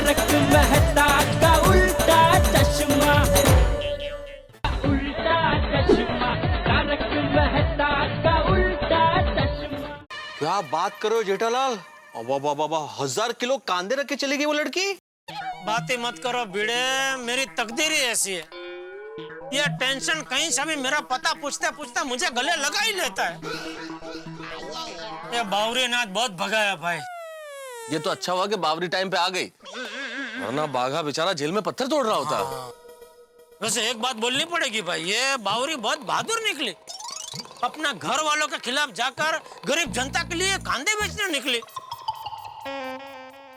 तारक मेहता का उल्टा चश्मा, उल्टा चश्मा, तारक मेहता का उल्टा चश्मा। क्या बात करो जेठालाल, बाबा बाबा 1000 किलो कांदे रख के चली गई वो लड़की। बातें मत करो भिड़े, मेरी तकदीर ही ऐसी है। ये टेंशन कहीं से भी मेरा पता पूछते पूछते मुझे गले लगा ही लेता है। ये बावरी नाथ बहुत भगाया भाई। ये तो अच्छा हुआ कि बावरी टाइम पे आ गई, वरना बाघा बेचारा जेल में पत्थर तोड़ रहा होता। वैसे एक बात बोलनी पड़ेगी भाई, ये बावरी बहुत बहादुर निकली। अपना घर वालों के खिलाफ जाकर गरीब जनता के लिए कांदे बेचने निकली।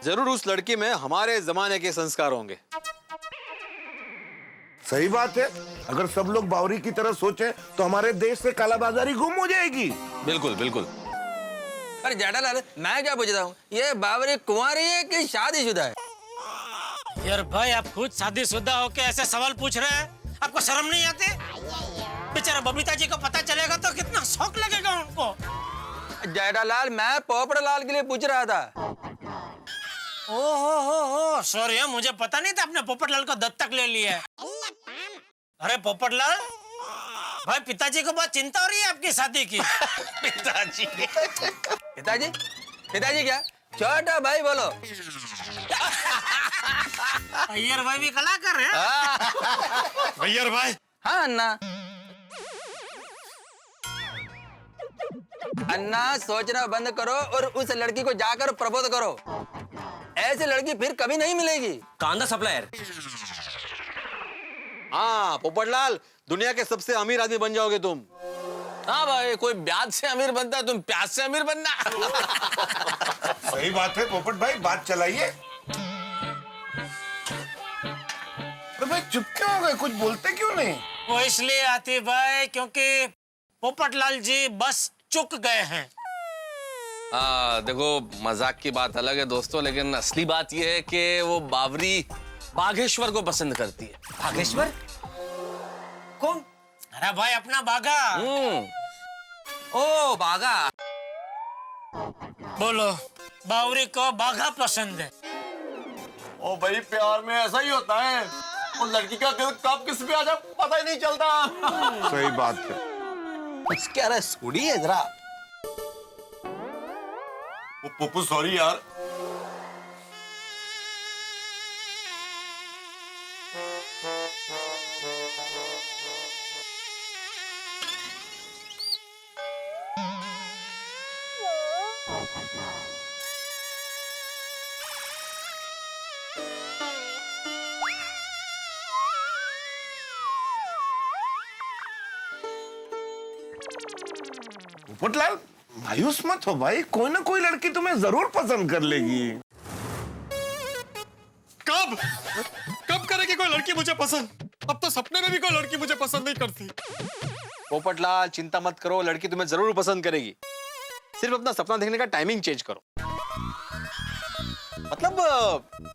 जरूर उस लड़की में हमारे जमाने के संस्कार होंगे। सही बात है, अगर सब लोग बावरी की तरह सोचे तो हमारे देश से कालाबाजारी गुम हो जाएगी। बिल्कुल बिल्कुल। अरे जेठालाल, मैं क्या पूछता हूँ, ये बावरी कुंवारी है कि शादीशुदा है? यार भाई आप खुद शादीशुदा होके ऐसे सवाल पूछ रहे हैं, आपको शर्म नहीं आती? बेचारा बबीता जी को पता चलेगा तो कितना शौक लगेगा उनको। जेठालाल, मैं पोपड़ लाल के लिए पूछ रहा था। ओहो सॉरी, मुझे पता नहीं था आपने पोपटलाल को दत्तक ले लिया है। अरे पोपटलाल भाई, पिताजी को बहुत चिंता हो रही है आपकी शादी की। पिताजी पिताजी? पिताजी क्या? छोटा भाई बोलो। अय्यर भाई भी कलाकार है। अय्यर भाई। हाँ अन्ना। अन्ना, सोचना बंद करो और उस लड़की को जाकर प्रपोज करो। ऐसी लड़की फिर कभी नहीं मिलेगी। कांदा सप्लायर। हाँ पोपटलाल, दुनिया के सबसे अमीर आदमी बन जाओगे तुम। हाँ भाई, कोई ब्याज से अमीर बनता है, तुम प्याज से अमीर बनना। सही बात है पोपट भाई, बात चलाइए। अरे भाई चुप क्यों हो गए, कुछ बोलते क्यों नहीं? वो इसलिए आती भाई क्योंकि पोपटलाल जी बस चुक गए हैं। देखो मजाक की बात अलग है दोस्तों, लेकिन असली बात यह है कि वो बावरी बाघेश्वर को पसंद करती है। बागेश्वर? कौन? अरे भाई अपना बाघा। ओ बागा। बोलो, बावरी को बाघा पसंद है। ओ भाई, प्यार में ऐसा ही होता है, वो लड़की का दिल कब किस पे आ जाए पता ही नहीं चलता। सही बात है। क्या रहा सूढ़ी है जरा। वो पप्पू सॉरी यार। पोपटलाल मायूस मत हो भाई, कोई ना कोई लड़की तुम्हें जरूर पसंद कर लेगी। कब कब करेगी कोई लड़की मुझे पसंद? अब तो सपने में भी कोई लड़की मुझे पसंद नहीं करती। पोपटलाल चिंता मत करो, लड़की तुम्हें जरूर पसंद करेगी। सिर्फ अपना सपना देखने का टाइमिंग चेंज करो। मतलब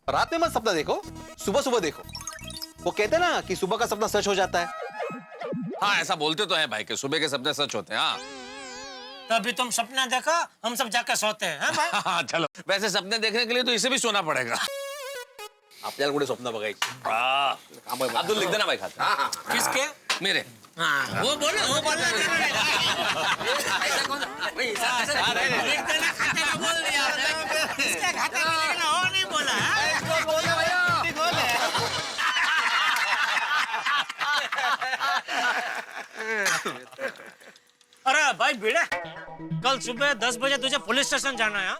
रात में मत सपना देखो, सुबह सुबह देखो। वो कहते हैं ना कि सुबह का सपना सच हो जाता है। हाँ, ऐसा बोलते तो हैं भाई कि सुबह के सपने सच होते हैं। हाँ तभी तुम सपना देखो, हम सब जाकर सोते हैं भाई। हाँ चलो, वैसे सपने देखने के लिए तो इसे भी सोना पड़ेगा। आपल्याला कुठे स्वप्न बघायची? अब्दुल लिख देना भाई खाता। किसके? मेरे। हाँ वो बोलो, वो बोलो। लिख देना खाते में बोल दिया। इसके खाते में लिखना, वो नहीं बोला। अरे भाई भिड़े, कल सुबह 10 बजे तुझे पुलिस स्टेशन जाना है।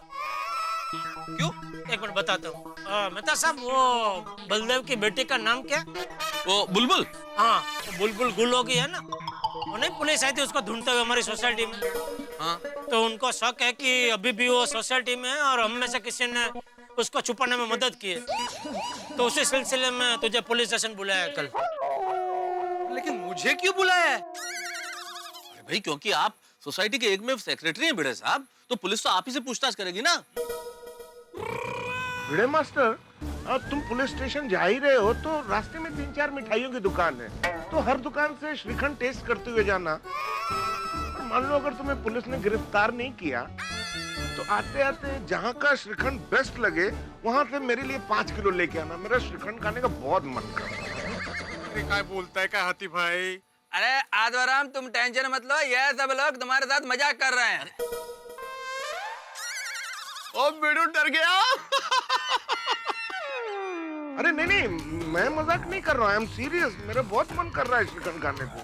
क्यों? एक मिनट बताता हूँ। मेहता साहब, वो बलदेव की बेटी का नाम क्या? वो बुलबुल। हाँ, वो बुलबुल गुल होगी है ना। वो नहीं पुलिस आई थी उसको ढूंढते हुए हमारी सोसाइटी में। हाँ। तो उनको शक है कि अभी भी वो सोसाइटी में है और हम में से किसी ने उसको छुपाने में मदद की है। तो उसी सिलसिले में तुझे पुलिस स्टेशन बुलाया कल। लेकिन मुझे क्यों बुलाया है? अरे भाई, क्योंकि आप सोसाइटी के एकमेव सेक्रेटरी हैं भिड़े साहब, तो पुलिस तो आप ही से पूछताछ करेगी ना। भिड़े मास्टर, अब तुम पुलिस स्टेशन जा ही रहे हो तो रास्ते में 3-4 मिठाइयों की दुकान है, तो हर दुकान से श्रीखंड टेस्ट करते हुए जाना। मान लो अगर तुम्हें पुलिस ने गिरफ्तार नहीं किया तो आते आते जहाँ का श्रीखंड बेस्ट लगे वहाँ से मेरे लिए 5 किलो लेके आना। मेरा श्रीखंड खाने का बहुत मन कर रहा है। अरे काय बोलता है क्या हाथी भाई? अरे आत्माराम, तुम टेंशन मत लो, ये सब लोग तुम्हारे साथ मजाक कर रहे हैं। ओ बिडू डर गया। अरे नहीं नहीं, मैं मजाक नहीं कर रहा हूँ, आई एम सीरियस। मेरा बहुत मन कर रहा है श्रीखंड खाने को।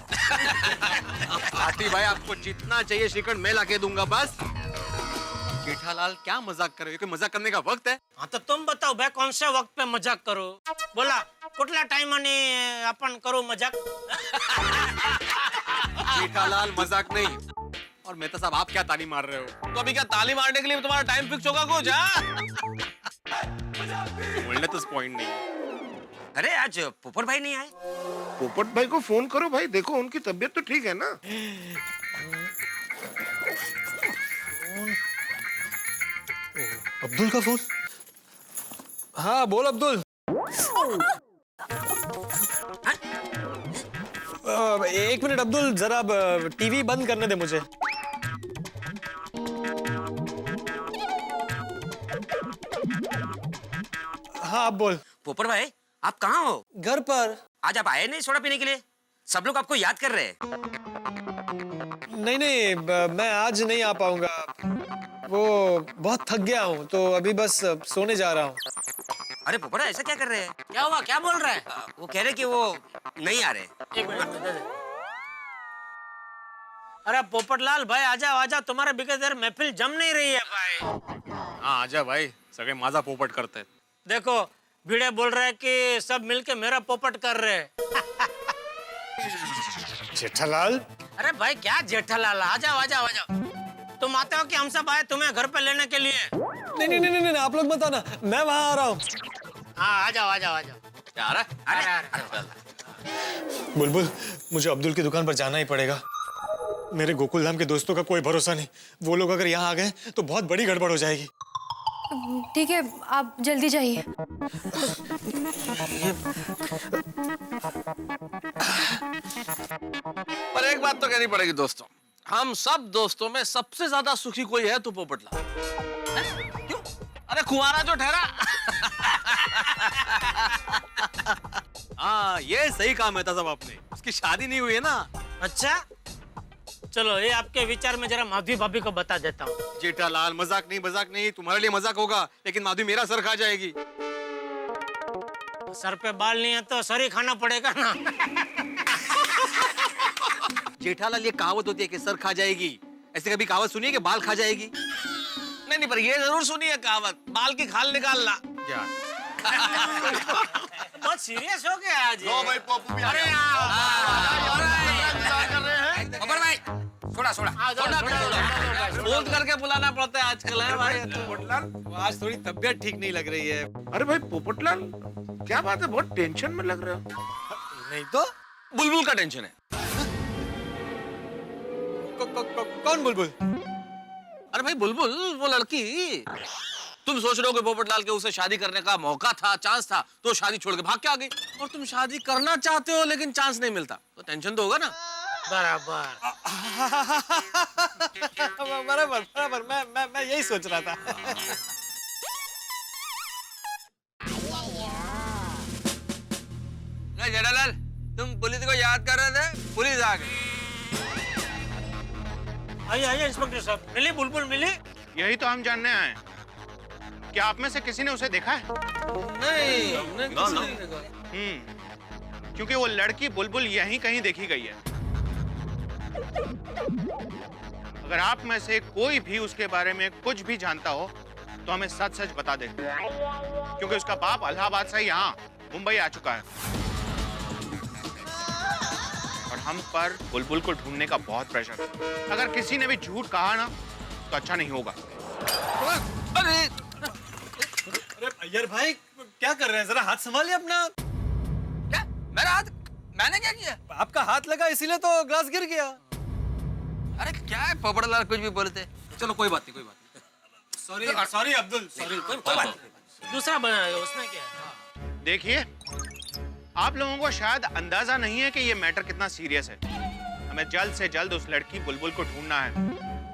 हाथी भाई, आपको जितना चाहिए श्रीखंड मैं लाके दूंगा बस। जेठालाल क्या मजाक कर रहे हो? कोई मजाक करने का वक्त है? हाँ तो तुम बताओ भाई, कौन से वक्त पे मजाक करो? बोला कुठल्या टाइमाने अपन करो मजाक? जेठालाल मजाक नहीं। और मेहता साहब, आप क्या ताली मार रहे हो? तो अभी क्या ताली मारने के लिए तुम्हारा टाइम फिक्स होगा कुछ? बोलने तो पॉइंट नहीं। अरे आज पोपट भाई नहीं आए? पोपट भाई को फोन करो भाई, देखो उनकी तबीयत तो ठीक है ना। अब्दुल का फोन। हाँ बोल अब्दुल। एक मिनट अब्दुल, जरा टीवी बंद करने दे मुझे। हाँ अब बोल। पोपट भाई, आप कहाँ हो? घर पर। आज आप आए नहीं सोडा पीने के लिए? सब लोग आपको याद कर रहे हैं। नहीं नहीं, मैं आज नहीं आ पाऊंगा। वो बहुत थक गया हूँ, तो अभी बस सोने जा रहा हूँ। अरे पोपट, ऐसा क्या कर रहे हैं? क्या हुआ, क्या बोल रहे हैं? वो कह रहे कि वो नहीं आ रहे। एक मिनट में दे दे। अरे पोपटलाल भाई, आजा आजा, तुम्हारे बिगैर महफिल जम नहीं रही है भाई। हाँ आजा भाई, सगळे माझा पोपट करते हैं। देखो भिड़े बोल रहे हैं कि सब मिलके मेरा पोपट कर रहे हैं। जेठालाल। अरे भाई क्या जेठालाल, आ जाओ आ जाओ आ जाओ। तुम आते हो कि हम सब आए तुम्हें घर पे लेने के लिए? नहीं नहीं नहीं नहीं, आप लोग मत आना, मैं वहां आ रहा हूँ। हाँ आ जाओ आ जाओ आ जाओ। क्या आ रहा है? अरे बुलबुल, मुझे अब्दुल की दुकान पर जाना ही पड़ेगा। मेरे गोकुल धाम के दोस्तों का कोई भरोसा नहीं। वो लोग अगर यहाँ आ गए तो बहुत बड़ी गड़बड़ हो जाएगी। ठीक है, आप जल्दी जाइए। पर एक बात तो कहनी पड़ेगी दोस्तों, हम सब दोस्तों में सबसे ज्यादा सुखी कोई है तो पोपटलाल। क्यों? अरे कुंवारा जो ठहरा। हाँ ये सही कहा मेहता साहब आपने, उसकी शादी नहीं हुई है ना। अच्छा चलो, ये आपके विचार में जरा माधवी भाभी को बता देता हूँ। जेठालाल मजाक नहीं, तुम्हारे लिए मजाक होगा, लेकिन माधवी मेरा सर खा जाएगी। सर पे बाल नहीं है तो सर ही खाना पड़ेगा ना। जेठालाल, ये कहावत होती है कि सर खा जाएगी, ऐसे कभी कहावत सुनी है कि बाल खा जाएगी? नहीं नहीं, पर ये जरूर सुनी है कहावत, बाल की खाल निकालना। क्या? बहुत सीरियस हो गया आज ये। भाई पप्पू भी आ अरे पोपट भाई, सोडा सोडा फोन करके बुलाना पड़ता है आजकल, है भाई। पोपटलाल, आज थोड़ी तबीयत ठीक नहीं लग रही है। अरे भाई पोपटलाल, क्या बात है, बहुत टेंशन में लग रहे हो। नहीं तो बुलबुल का टेंशन है। कौन बुलबुल? अरे भाई बुलबुल, वो लड़की तुम सोच रहे हो कि पोपटलाल के उसे शादी करने का मौका था, चांस था, तो शादी छोड़ के भाग के आ गई। और तुम शादी करना चाहते हो लेकिन चांस नहीं मिलता, तो टेंशन तो होगा ना। बराबर। बराबर बराबर, मैं यही सोच रहा था। जेठालाल, तुम पुलिस को याद कर रहे थे, पुलिस आ गई। आइए आइए इंस्पेक्टर साहब, मिली बुलबुल मिली? यही तो हम जानने आए। क्या आप में से किसी ने उसे देखा है? नहीं, हमने किसी नहीं देखा। क्योंकि वो लड़की बुलबुल यहीं कहीं देखी गई है। अगर आप में से कोई भी उसके बारे में कुछ भी जानता हो तो हमें सच सच बता दे, क्योंकि उसका बाप इलाहाबाद से यहाँ मुंबई आ चुका है और हम पर बुलबुल को ढूंढने का बहुत प्रेशर है। अगर किसी ने भी झूठ कहा ना तो अच्छा नहीं होगा। अरे अरे अय्यर भाई, क्या कर रहे हैं? जरा हाथ संभालिए अपना। क्या? मेरा हाथ? मैंने क्या किया? आपका हाथ लगा इसीलिए तो ग्लास गिर गया। अरे क्या है पोपटलाल, कुछ भी बोलते। चलो कोई बात नहीं। Sorry Abdul, sorry. कोई बात नहीं। दूसरा बनाया, उसमें क्या है? देखिए, आप लोगों को शायद अंदाजा नहीं है कि ये मैटर कितना सीरियस है। हमें जल्द से जल्द उस लड़की बुलबुल को ढूंढना है।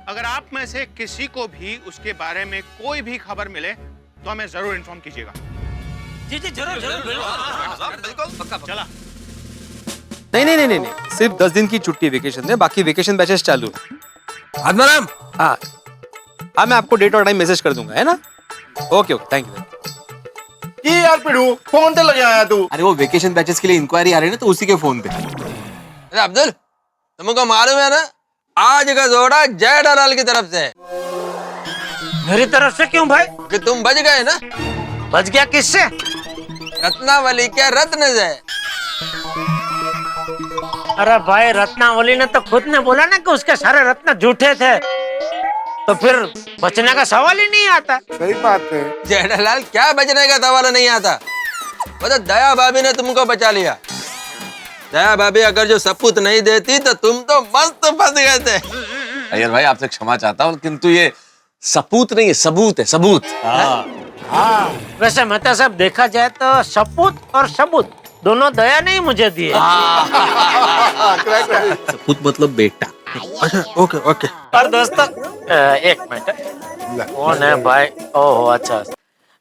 अगर आप में से किसी को भी उसके बारे में कोई भी खबर मिले तो हमें जरूर इन्फॉर्म कीजिएगा। जी जी जरूर जरूर बिल्कुल चला। नहीं, सिर्फ 10 दिन की छुट्टी वेकेशन है, बाकी वेकेशन बैचेस चालू है। आत्माराम, हाँ मैं आपको डेट और टाइम मैसेज कर दूंगा, है ना? Okay thank you. यार पिड़ू फोन पे लगे आया तू। अरे वो वेकेशन बैचेस के लिए इंक्वायरी आ रही है ना, तो उसी के फोन पे। अरे अब्दुल, तुमको मालूम है ना, आज का जोड़ा जय डलाल की तरफ से है। मेरी तरफ से क्यों भाई? कि तुम बच गए ना। बच गया किससे? रत्नावली के रत्न से। अरे भाई रत्नावली ने तो खुद ने बोला ना कि उसके सारे रत्न झूठे थे, तो फिर बचने का सवाल ही नहीं आता। सही बात है। जय डलाल, क्या बचने का सवाल नहीं आता? वो तो दया भाभी ने तुमको बचा लिया। दया भाभी अगर जो सपूत नहीं देती तो तुम तो मस्त फंस गए थे। अय्यर भाई आपसे क्षमा चाहता हूँ, किंतु ये सपूत नहीं है, सबूत है, सबूत। वैसे मतलब सब देखा जाए तो सपूत और सबूत दोनों दया नहीं मुझे दिए। सपूत मतलब बेटा। अच्छा ओके। और दोस्तों एक मिनट, कौन है भाई? ओहो अच्छा,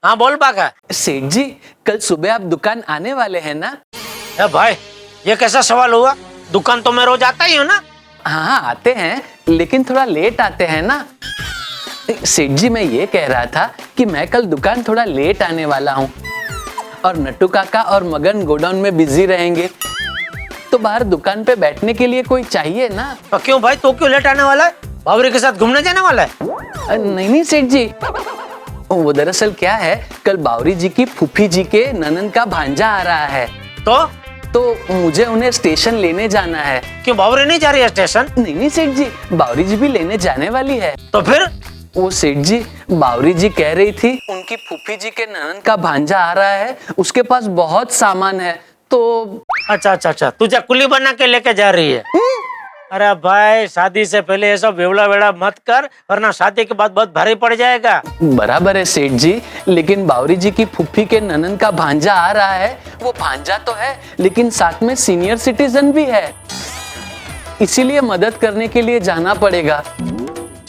हाँ बोल बाका। सेठ जी, कल सुबह आप दुकान आने वाले हैं ना? भाई ये कैसा सवाल हुआ? दुकान तो मैं रोज आता ही हूँ ना। हाँ आते हैं, लेकिन थोड़ा लेट आते हैं ना। सेठ जी, मैं ये कह रहा था कि मैं कल दुकान थोड़ा लेट आने वाला हूँ और नट्टू काका और मगन गोडाउन में बिजी रहेंगे, तो बाहर दुकान पे बैठने के लिए कोई चाहिए ना। तो क्यों भाई, तो क्यों लेट आने वाला है? बावरी के साथ घूमने जाने वाला है? नहीं सेठ जी, वो दरअसल क्या है, कल बावरी जी की फूफी जी के ननन का भांजा आ रहा है, तो मुझे उन्हें स्टेशन लेने जाना है। क्यों बावरी नहीं जा रही है स्टेशन? नहीं सेठ जी, बावरी जी भी लेने जाने वाली है। तो फिर? वो सेठ जी, बावरी जी कह रही थी उनकी फूफी जी के ननन का भांजा आ रहा है, उसके पास बहुत सामान है, तो अच्छा तुझे कुली बना के लेके जा रही है? अरे भाई शादी से पहले ये सब वेवड़ा वेड़ा मत कर, वरना शादी के बाद बहुत भारी पड़ जाएगा। बराबर है सेठ जी, लेकिन बावरी जी की फूफी के ननन का भांजा आ रहा है। वो भांजा तो है, लेकिन साथ में सीनियर सिटीजन भी है, इसीलिए मदद करने के लिए जाना पड़ेगा।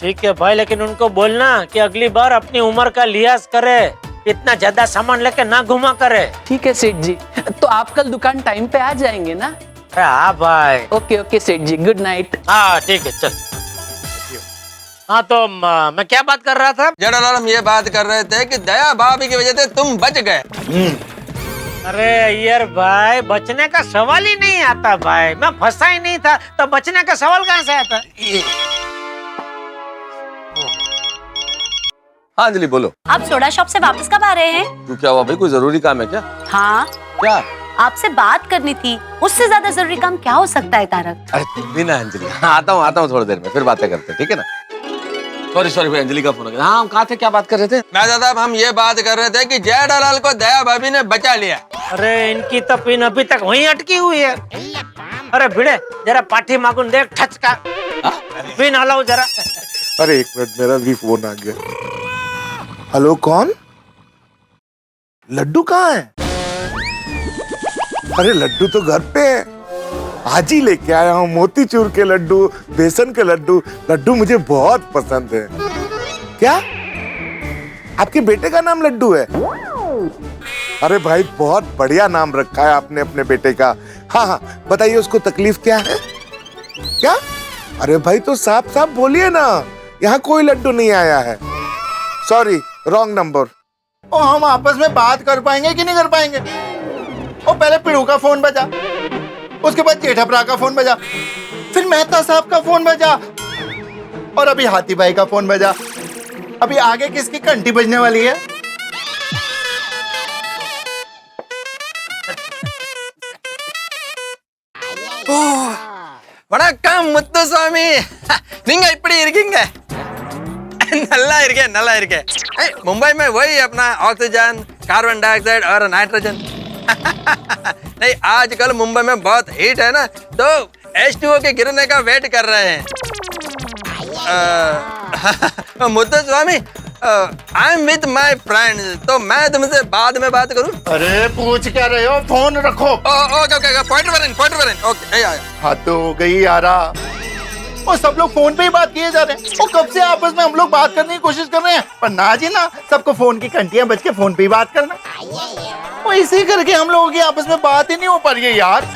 ठीक है भाई, लेकिन उनको बोलना कि अगली बार अपनी उम्र का लिहाज करे, इतना ज्यादा सामान लेके ना घुमा करे। ठीक है सेठ जी, तो आप कल दुकान टाइम पे आ जाएंगे ना? हाँ भाई। ओके सेठ जी, गुड नाइट। हाँ ठीक है, चल। हाँ तो मैं क्या बात कर रहा था? जय डलाल, हम ये बात कर रहे थे कि दया भाभी की वजह से तुम बच गए। अरे यार भाई, बचने का सवाल ही नहीं आता भाई, मैं फंसा ही नहीं था, तो बचने का सवाल कहाँ से आता? हाँ अंजलि बोलो। आप सोडा शॉप से वापस कब आ रहे हैं? क्यों, क्या हुआ भाई, कोई जरूरी काम है क्या? हाँ, क्या? आपसे बात करनी थी, उससे ज्यादा जरूरी काम क्या हो सकता है तारक? अरे तुम भी ना अंजलि। हाँ आता हूँ थोड़ी देर में, फिर बातें करते हैं, ठीक है ना? सॉरी भाई, अंजलि का फोन आ गया। हाँ हम कहाँ थे, क्या बात कर रहे थे? मैं साहब, हम ये बात कर रहे थे कि जय डलाल को दया भाभी ने बचा लिया। अरे इनकी तो पिन अभी तक वहीं अटकी हुई है। अरे भिड़े, जरा पाठी मागुन देख, ठच का पिन हलाओ जरा। अरे एक मिनट, मेरा भी फोन आ गया। हेलो, कौन? लड्डू कहाँ है? अरे लड्डू तो घर पे है, आज ही लेके आया हूँ। मोतीचूर के लड्डू, बेसन के लड्डू। लड्डू मुझे बहुत पसंद है। क्या आपके बेटे का नाम लड्डू है? अरे भाई बहुत बढ़िया नाम रखा है आपने अपने बेटे का। हाँ बताइए, उसको तकलीफ क्या है? क्या? अरे भाई तो साफ साफ बोलिए ना, यहाँ कोई लड्डू नहीं आया है। Sorry, wrong number. ओ हम आपस में बात कर पाएंगे कि नहीं कर पाएंगे? ओ पहले पिड़ू का फोन बजा, उसके बाद जेठाप्रा का फोन बजा, फिर मेहता साहब का फोन बजा, और अभी हाथी भाई का फोन बजा। अभी आगे किसकी घंटी बजने वाली है? வணக்கம் முத்துசாமி. நீங்க இப்படி இருக்கீங்க? நல்லா இருக்கேன். मुंबई में वही अपना ऑक्सीजन, कार्बन डाइऑक्साइड और नाइट्रोजन। नहीं, आजकल मुंबई में बहुत हीट है ना, तो H2O के गिरने का वेट कर रहे हैं। Muthuswamy, I am with my friends, तो मैं तुमसे बाद में बात करूं? अरे पूछ क्या रहे हो, फोन रखो। ओके, पॉइंट वर इन, ओके। हाँ तो हो गई यारा। और सब लोग फोन पे ही बात किए जा रहे हैं। और कब से आपस में हम लोग बात करने की कोशिश कर रहे हैं, पर ना जी ना, सबको फोन की घंटियां बज के फोन पे ही बात करना। और इसी करके हम लोगों की आपस में बात ही नहीं हो पा रही है यार।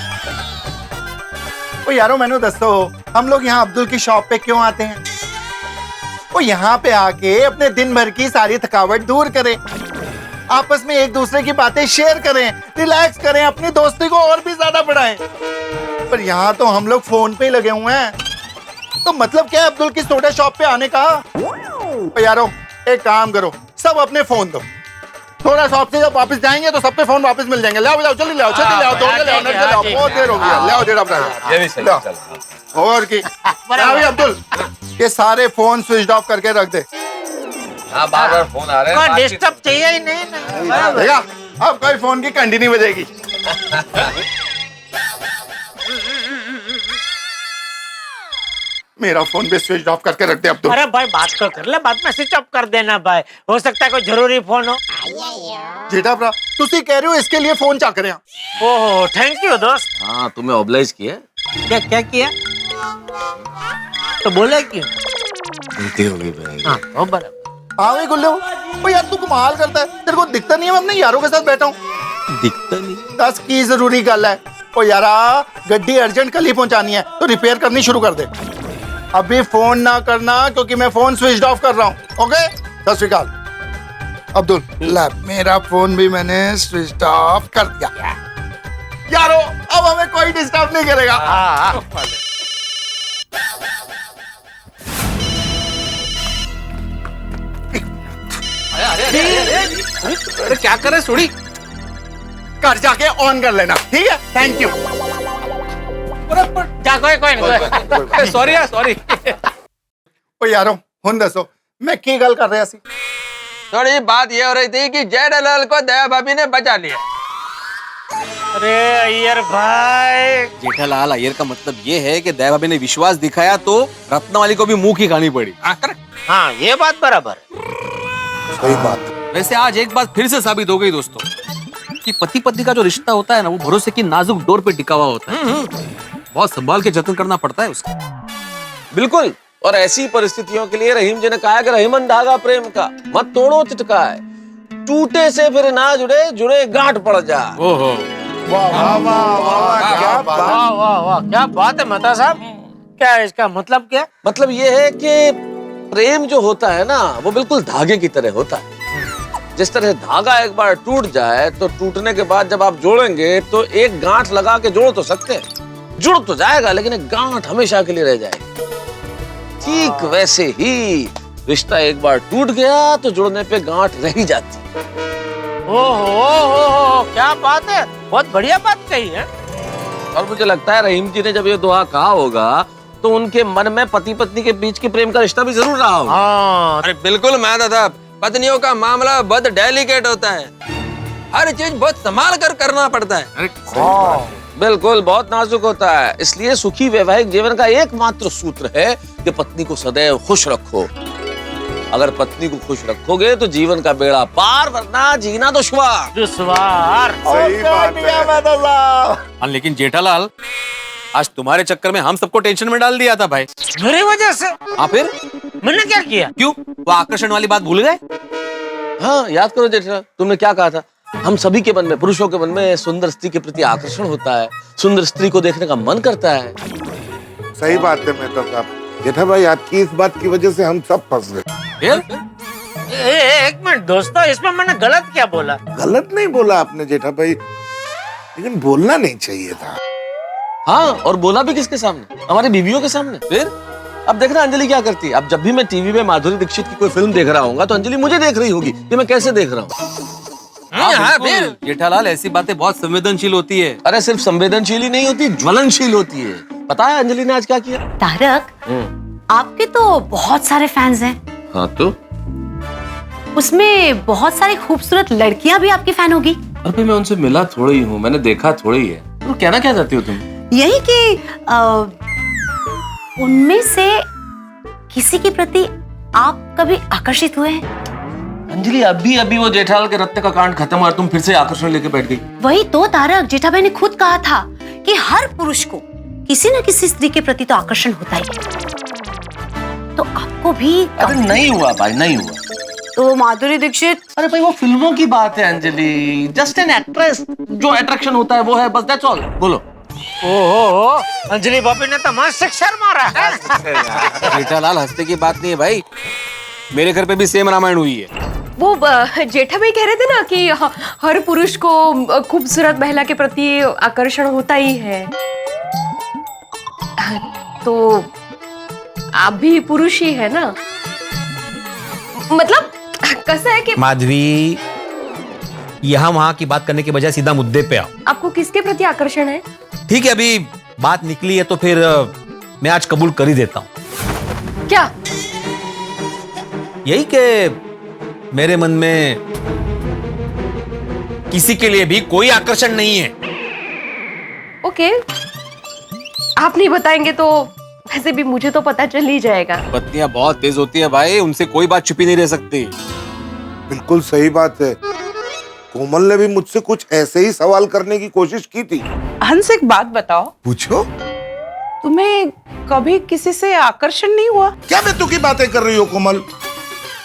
ओ यारो मैंने दसो, हम लोग यहाँ अब्दुल की शॉप पे क्यों आते हैं? वो यहाँ पे आके अपने दिन भर की सारी थकावट दूर करें, आपस में एक दूसरे की बातें शेयर करें, रिलैक्स करें, अपनी दोस्ती को और भी ज्यादा बढ़ाएं। पर यहाँ तो हम लोग फोन पे ही लगे हुए हैं। तो मतलब क्या है अब्दुल की सोडा शॉप पे आने का? तो यारो एक काम करो, सब अपने फोन दो। सोडा शॉप से जब वापस जाएंगे तो सबके फोन वापस मिल जाएंगे। ले आओ जल्दी ले आओ, छेती ले आओ, दौड़ के ले आओ, नट ले आओ, बहुत देर हो गई है। ले आओ जेड़ा अपना, ये भी सही है, चल। और की अब्दुल ये सारे फोन स्विच ऑफ करके रख दे। हाँ, बार-बार फोन आ रहे हैं। डिस्टर्ब चाहिए ही नहीं ना। देखा, अब कोई फोन की घंटी नहीं बजेगी। मेरा फोन भी स्विच ऑफ करके रख दे अब तो। अरे भाई बात तो कर ले, बाद में स्विच ऑफ कर देना भाई, हो सकता है कोई जरूरी फोन हो। जेठा भरा तुसी कह रहे हो इसके लिए फोन चक रहे हैं। ओह थैंक यू दोस्त। हाँ, तुम्हें ऑब्लाइज किया। क्या किया? तो बोले क्यों? गलती हो गई भाई। हाँ तो बराबर। हाँ भाई गुल्लू, ओ यार तू कमाल करता है, तेरे को दिखता नहीं है मैं अपने यारों के साथ बैठा हूँ। दिखता नहीं। दस की जरूरी गल है। ओ यारा गड्डी अर्जेंट कल ही पहुंचानी है तो रिपेयर करनी शुरू कर दे। अभी फोन ना करना क्योंकि मैं फोन स्विच ऑफ कर रहा हूँ। ओके, सत श्री अकाल। अब्दुल ला मेरा फोन भी मैंने स्विच ऑफ कर दिया। यारो अब हमें कोई डिस्टर्ब नहीं करेगा। अरे क्या कर रहे सोड़ी? घर जाके ऑन कर लेना, ठीक है? Thank you. जा कोई सॉरी यार, सॉरी। ओ यारो हुन दसो मैं की गल कर रहा सी? थोड़ी बात ये हो रही थी कि जेठालाल को दया भाभी ने बचा लिया। अरे अय्यर भाई, जेठालाल अय्यर का मतलब ये है कि दया भाभी ने विश्वास दिखाया तो रत्नावली को भी मुंह की खानी पड़ी। हाँ ये बात बराबर है। सही बात। वैसे आज एक बात फिर से साबित हो गई दोस्तों कि पति पत्नी का जो रिश्ता होता है ना, वो भरोसे की नाजुक डोर पे टिका हुआ होता है। बहुत संभाल के जतन करना पड़ता है उसका। बिल्कुल। और ऐसी परिस्थितियों के लिए रहीम जी ने कहा कि रहीमन धागा प्रेम का मत तोड़ो चिटकाए, टूटे से फिर ना जुड़े, जुड़े गांठ पड़ जा। ओहो, वाह वाह वाह वाह, क्या बात। वाह वाह वाह, क्या बात है मेहता साहब। क्या है इसका मतलब? क्या मतलब ये है कि प्रेम जो होता है ना, वो बिल्कुल धागे की तरह होता है। जिस तरह धागा एक बार टूट जाए तो टूटने के बाद जब आप जोड़ेंगे तो एक गांठ लगा के जोड़ तो सकते हैं, जुड़ तो जाएगा, लेकिन एक गांठ हमेशा के लिए रह जाएगी। ठीक वैसे ही रिश्ता एक बार टूट गया तो जुड़ने पे गांठ रह ही जाती है। ओहो, क्या बात है, बहुत बढ़िया बात कही है। और मुझे लगता है रहीम जी ने जब ये दुआ कहा होगा तो उनके मन में पति पत्नी के बीच के प्रेम का रिश्ता भी जरूर रहा होगा। हाँ अरे बिल्कुल मैं था, पत्नियों का मामला बहुत डेलिकेट होता है, हर चीज बहुत संभाल कर करना पड़ता है। बिल्कुल, बहुत नाजुक होता है। इसलिए सुखी वैवाहिक जीवन का एकमात्र सूत्र है कि पत्नी को सदैव खुश रखो। अगर पत्नी को खुश रखोगे तो जीवन का बेड़ा पार, वरना जीना दुश्वार। दुश्वार। सही बात है। लेकिन जेठालाल आज तुम्हारे चक्कर में हम सबको टेंशन में डाल दिया था भाई। मेरी वजह से? हाँ फिर मैंने क्या किया? क्यों, वो आकर्षण वाली बात भूल गए? हाँ याद करो जेठा, तुमने क्या कहा था? हम सभी के मन में, पुरुषों के मन में सुंदर स्त्री के प्रति आकर्षण होता है, सुंदर स्त्री को देखने का मन करता है। सही बात है मेहता साहब। जेठा भाई आपकी इस बात की वजह से हम सब फंस गए। एक मिनट दोस्तों, इसमें मैंने गलत क्या बोला? गलत नहीं बोला आपने जेठा भाई, लेकिन बोलना नहीं चाहिए था। हाँ, और बोला भी किसके सामने? हमारी बीवियों के सामने। फिर अब देखना अंजलि क्या करती है। अब जब भी मैं टीवी में माधुरी दीक्षित की कोई फिल्म देख रहा हूँ तो अंजलि मुझे देख रही होगी कि मैं कैसे देख रहा हूँ। हाँ फिर जेठालाल ऐसी बातें बहुत संवेदनशील होती है। अरे सिर्फ संवेदनशील ही नहीं होती, ज्वलनशील होती है। पता है अंजलि ने आज क्या किया? तारक, आपके तो बहुत सारे फैंस हैं। हाँ तो उसमें बहुत सारी खूबसूरत लड़कियां भी आपकी फैन होगी। अभी मैं उनसे मिला थोड़ी ही हूँ, मैंने देखा थोड़ी है। तो कहना क्या चाहती हो तुम? यही कि उनमें से किसी के प्रति आप कभी आकर्षित हुए हैं? अंजलि अभी अभी वो जेठालाल के रत्न का कांड खत्म हुआ, तुम फिर से आकर्षण लेके बैठ गई। वही तो तारक, जेठाभाई ने खुद कहा था कि हर पुरुष को किसी न किसी स्त्री के प्रति तो आकर्षण होता ही है। तो आपको भी अरे नहीं हुआ भाई, नहीं हुआ। तो माधुरी दीक्षित, अरे भाई वो फिल्मों की बात है अंजलि, जस्ट एन एक्ट्रेस, जो अट्रैक्शन होता है वो है, बस दैट्स ऑल। बोलो। ओहो, अंजलि भाभी ने तो मस्त सिक्सर मारा है। जेठालाल हंसने की बात नहीं है भाई, मेरे घर पे भी सेम रामायण हुई है। वो जेठा भाई कह रहे थे ना कि हर पुरुष को खूबसूरत महिला के प्रति आकर्षण होता ही है, तो आप भी पुरुष ही है ना? मतलब कैसा है कि माधवी, यहाँ वहाँ की बात करने के बजाय सीधा मुद्दे पे आओ। आपको किसके प्रति आकर्षण है? ठीक है, अभी बात निकली है तो फिर मैं आज कबूल कर ही देता हूँ। क्या? यही कि मेरे मन में किसी के लिए भी कोई आकर्षण नहीं है। ओके, आप नहीं बताएंगे तो वैसे भी मुझे तो पता चल ही जाएगा। पत्नियां बहुत तेज होती है भाई, उनसे कोई बात छुपी नहीं रह सकती। बिल्कुल सही बात है। कोमल ने भी मुझसे कुछ ऐसे ही सवाल करने की कोशिश की थी। हंस, एक बात बताओ, पूछो। तुम्हें कभी किसी से आकर्षण नहीं हुआ? क्या बेतु की बातें कर रही हो कोमल?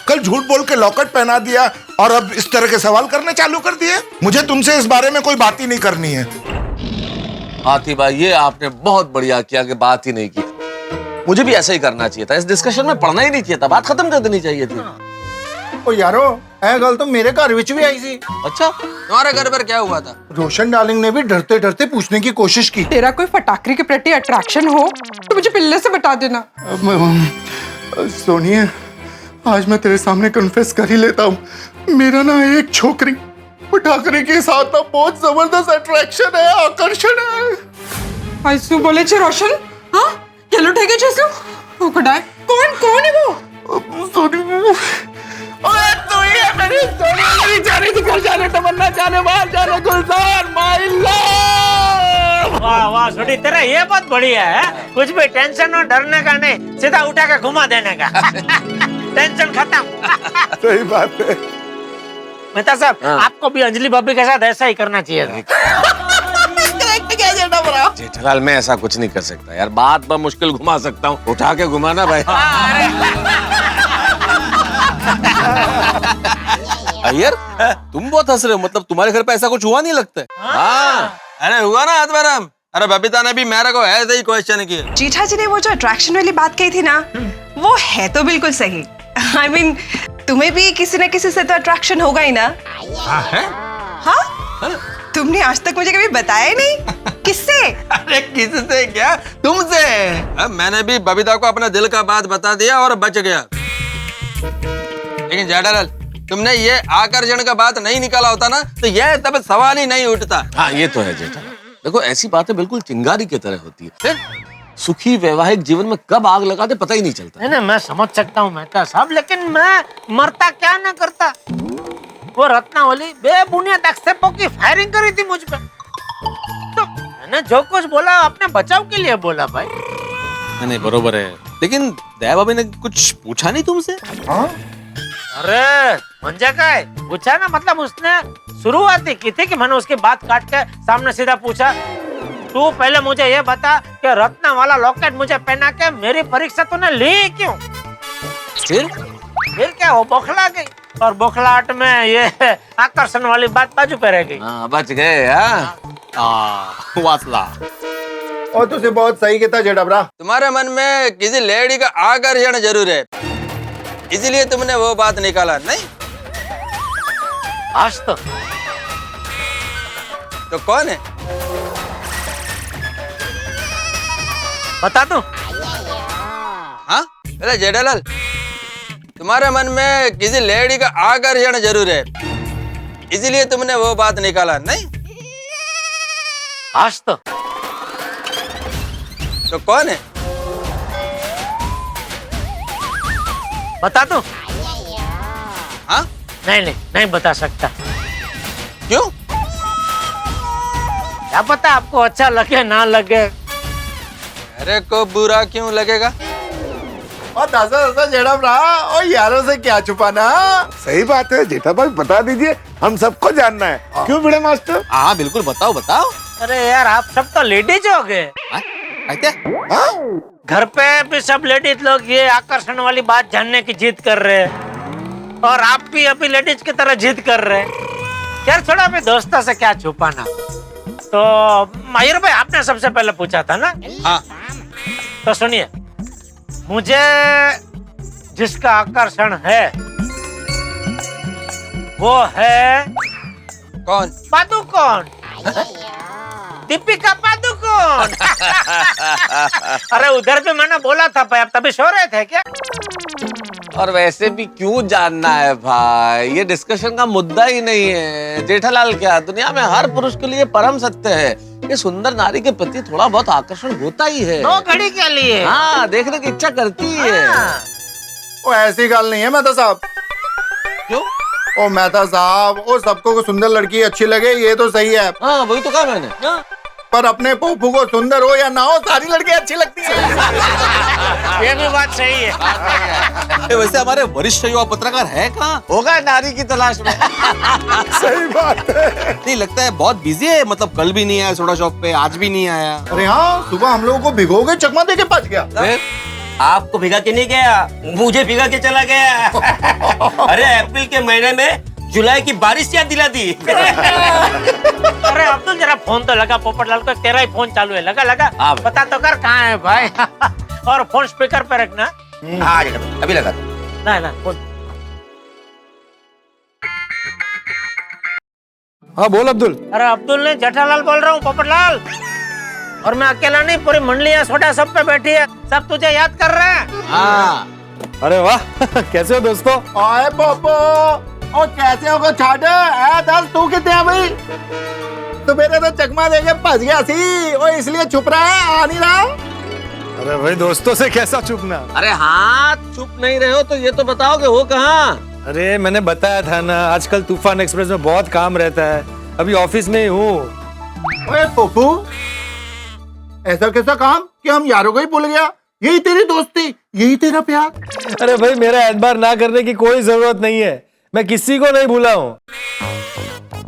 कल झूठ बोल के लॉकेट पहना दिया और अब इस तरह के सवाल करने चालू कर दिए। मुझे तुमसे इस बारे में कोई बात ही नहीं करनी है। हाथी भाई, ये आपने बहुत बढ़िया किया कि बात ही नहीं की। मुझे भी ऐसा ही करना चाहिए था, इस डिस्कशन में पढ़ना ही नहीं चाहिए था, बात खत्म कर देनी चाहिए थी। ओ यारो, ऐ गल तो मेरे घर विच भी आई सी। अच्छा, तुम्हारे घर पर क्या हुआ था? रोशन डार्लिंग ने भी डरते डरते पूछने की कोशिश की। तेरा कोई फटाकरी के प्रति अट्रैक्शन हो तो मुझे पहले से बता देना। सोनिए, आज मैं तेरे सामने कन्फेस कर ही लेता हूँ, मेरा ना एक छोकरी फटाकरी के साथ ना बहुत जबरदस्त अट्रैक्शन है, आकर्षण है। ऐसू बोले छे रोशन? हाँ, ये लुटेगे जैसू? वो खुदाए, कौन है वो? ओए तू ही है मेरी सोनी, मेरी जाने निकल जाने, तमन्ना जाने, बाहर जाने, गुलजार माय लव। वाह वाह छोटी, तेरा ये बहुत बढ़िया है। कुछ भी टेंशन और डरने का नहीं, सीधा उठा के घुमा देने का। टेंशन खत्म। सही बात है। मेहता साहब, आपको भी अंजलि भाभी के साथ ऐसा ही करना चाहिए था। जेठालाल, मैं ऐसा कुछ नहीं कर सकता यार, बात पर मुश्किल घुमा सकता हूँ, उठा के घुमाना भाई। अय्यर, तुम बहुत हंस रहे हो, मतलब तुम्हारे घर पे ऐसा कुछ हुआ नहीं लगता है? हाँ, अरे हुआ ना आत्माराम। अरे बबीता ने भी मेरे को ऐसे ही क्वेश्चन किया। जीठा जी ने वो जो अट्रैक्शन वाली बात कही थी ना, वो है तो बिल्कुल सही। I mean, तुम्हें भी किसी न किसी से तो अट्रैक्शन होगा ही ना? हाँ? तुमने आज तक मुझे कभी बताया नहीं। किससे? अरे किससे क्या, तुमसे। अब मैंने भी बबीता को अपना दिल का बात बता दिया और बच गया। लेकिन जेठालाल, तुमने ये आकर्षण का बात नहीं निकाला होता ना तो ये तब सवाल ही नहीं उठता। हाँ, ये तो है जेठालाल। देखो, ऐसी बातें बिल्कुल चिंगारी की तरह होती है, फिर सुखी वैवाहिक जीवन में कब आग लगा दे पता ही नहीं चलता। नहीं, मैं समझ सकता हूँ मेहता साहब, लेकिन मैं मरता क्या ना करता। वो रत्नावली बेबुनियाद आक्षेपों की फायरिंग करी थी मुझ पे, तो मैंने जो कुछ बोला अपने बचाव के लिए बोला भाई। नहीं, बरोबर है, लेकिन दया भाभी ने कुछ पूछा नहीं तुमसे? अरे मंजा का है पूछा ना, मतलब उसने शुरुआत ही की थी कि मैंने उसकी बात काट के सामने सीधा पूछा, तू पहले मुझे ये बता कि रत्ना वाला लॉकेट मुझे पहना के मेरी परीक्षा तूने ली क्यों? फिर क्या, वो बौखला गई और बौखलाहट में ये आकर्षण वाली बात बाजू पे रह गई। हाँ, बच गए। वासला। और तुझे बहुत सही कहता जेठाबरा। तुम्हारे मन में किसी लेडी का आकर्षण जरूर है, इसीलिए तुमने वो बात निकाला नहीं? आज तो कौन है? बता दूं? हाँ? अरे जेठालाल, तुम्हारे मन में किसी लेडी का आकर्षण जरूर है, इसीलिए तुमने वो बात निकाला नहीं? आज तो कौन है? बता दूं? हाँ? नहीं बता सकता। क्यों? क्या पता आपको अच्छा लगे ना लगे। अरे को बुरा क्यों लगेगा? और दादा जेठाबरा, और यारों से क्या छुपाना। सही बात है जेठा भाई, बता दीजिए, हम सबको जानना है। क्यों बड़े मास्टर? हाँ बिल्कुल, बताओ बताओ। अरे यार, आप सब तो लेडीज हो गए। घर पे भी सब लेडीज लोग ये आकर्षण वाली बात जानने की जिद कर रहे हैं और आप भी अभी लेडीज की तरह जिद कर रहे हैं। यार थोड़ा भी दोस्तों से क्या छुपाना। तो माहिर भाई आपने सबसे पहले पूछा था ना? हाँ। तो सुनिए, मुझे जिसका आकर्षण है वो है कौन? पादुकोण, दीपिका पादुकोण। अरे उधर भी मैंने बोला था भाई, आप तभी सो रहे थे क्या? और वैसे भी क्यों जानना है भाई, ये डिस्कशन का मुद्दा ही नहीं है। जेठालाल क्या, दुनिया में हर पुरुष के लिए परम सत्य है कि सुंदर नारी के प्रति थोड़ा बहुत आकर्षण होता ही है। 2 घड़ी के लिए। हाँ, देखने की इच्छा करती है। वो ऐसी गल नहीं है मेहता साहब। क्यों? ओ मेहता साहब, वो सबको को सुंदर लड़की अच्छी लगे ये तो सही है। हाँ वही तो कहा मैंने। पर अपने पोपू को सुंदर हो या ना हो, सारी लड़कियां अच्छी लगती है। ये भी बात सही है। वैसे हमारे वरिष्ठ युवा पत्रकार है कहाँ? होगा नारी की तलाश में। सही बात है। नहीं लगता है बहुत बिजी है, मतलब कल भी नहीं आया सोडा शॉप पे, आज भी नहीं आया। अरे हाँ, सुबह हम लोगों को भिगो के चकमा दे के पच गया। आपको भिगा के नहीं गया, मुझे भिगा के चला गया। अरे अप्रैल के महीने में जुलाई की बारिश याद दिला दी। अरे अब्दुल जरा फोन तो लगा पोपटलाल को, तेरा ही फोन चालू है। लगा लगा पता तो कर कहाँ है भाई। और फोन स्पीकर पे रखना। हाँ अभी लगा। ना फोन। हाँ बोल अब्दुल। अरे अब्दुल ने जेठालाल बोल रहा हूँ पोपटलाल। और मैं अकेला नहीं, पूरी मंडलियाँ सोडा सब पे बैठी है, सब तुझे याद कर रहे हैं। हाँ। अरे वाह कैसे हो दोस्तों? आए पोपो, और कैसे होगा छाटे? दस तू कितने है भाई? तो मेरे तो चकमा देके फंस गया सी, और इसलिए छुप रहा है, आ नहीं रहा। अरे भाई दोस्तों से कैसा छुपना? अरे हाँ, चुप नहीं रहे हो तो ये तो बताओ कि हो कहाँ? अरे मैंने बताया था ना, आजकल तूफान एक्सप्रेस में बहुत काम रहता है, अभी ऑफिस में ही हूँ। ओए पोपू, ऐसा कैसा काम कि हम यारों को ही भूल गया? यही तेरी दोस्ती, यही तेरा प्यार। अरे भाई मेरा एतबार ना करने की कोई जरूरत नहीं है, मैं किसी को नहीं भूला हूँ।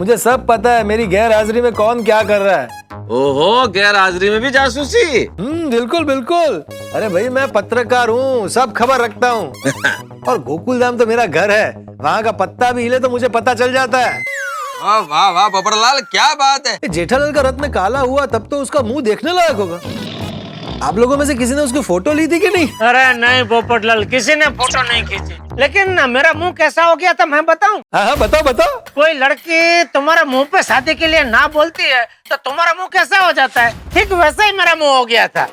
मुझे सब पता है मेरी गैर हाजिरी में कौन क्या कर रहा है। ओहो, गैर हाजिरी में भी जासूसी? बिल्कुल बिल्कुल। अरे भाई मैं पत्रकार हूँ, सब खबर रखता हूँ। और गोकुल धाम तो मेरा घर है, वहाँ का पत्ता भी हिले तो मुझे पता चल जाता है। वाह वाह वाह पोपटलाल, क्या बात है। जेठालाल का रत्न काला हुआ तब तो उसका मुंह देखने लायक होगा। आप लोगों में से किसी ने उसकी फोटो ली थी कि नहीं? अरे नहीं पोपटलाल, किसी ने फोटो नहीं खींची, लेकिन मेरा मुंह कैसा हो गया था मैं बताऊं? हाँ बताओ बताओ। कोई लड़की तुम्हारे मुंह पे शादी के लिए ना बोलती है तो तुम्हारा मुंह कैसा हो जाता है, ठीक वैसा ही मेरा मुंह हो गया था।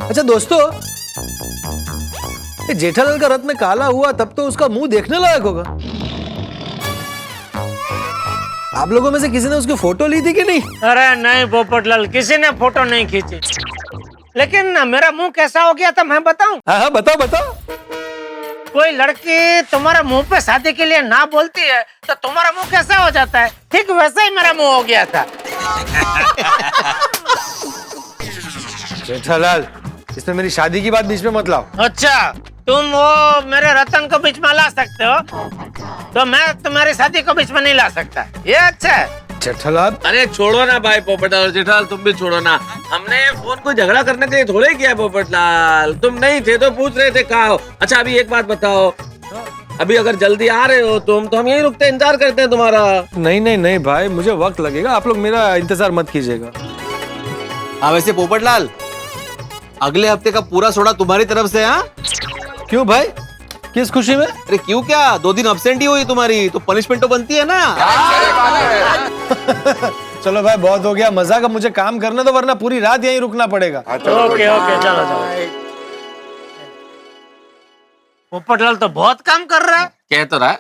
अच्छा दोस्तों, जेठालाल का रत्न काला हुआ तब तो उसका मुंह देखने लायक होगा। आप लोगों में से किसी ने उसकी फोटो ली थी कि नहीं? अरे नहीं पोपटलाल, किसी ने फोटो नहीं खींची, लेकिन मेरा मुंह कैसा हो गया था मैं बताऊं? हाँ बताओ बताओ। कोई लड़की तुम्हारे मुंह पे शादी के लिए ना बोलती है तो तुम्हारा मुंह कैसा हो जाता है, ठीक वैसा ही मेरा मुंह हो गया था। जेठालाल, इसमें मेरी शादी की बात बीच में मत लाओ। अच्छा, तुम वो मेरे रतन को बीच में ला सकते हो, तो मैं तुम्हारी शादी को बीच में नहीं ला सकता। ये अच्छा है। जेठालाल, अरे छोड़ो ना भाई पोपटलाल, जेठालाल तुम भी छोड़ो ना। हमने फोन को झगड़ा करने के लिए थोड़े किया पोपटलाल, तुम नहीं थे तो पूछ रहे थे कहाँ हो। अच्छा अभी एक बात बताओ, अभी अगर जल्दी आ रहे हो तुम तो हम यहीं रुकते इंतजार करते हैं तुम्हारा। नहीं नहीं नहीं भाई, मुझे वक्त लगेगा, आप लोग मेरा इंतजार मत कीजिएगा। हाँ वैसे पोपटलाल, अगले हफ्ते का पूरा सोडा तुम्हारी तरफ से। हाँ क्यों भाई, किस खुशी में? अरे क्यों क्या, 2 दिन अब्सेंट ही हुई तुम्हारी तो पनिशमेंट तो बनती है ना। चलो भाई बहुत हो गया मजाक, अब मुझे काम करने दो वरना पूरी रात यहीं रुकना पड़ेगा। ओके ओके, चलो चलो। पोपटलाल तो बहुत काम कर रहा है। कह तो रहा है।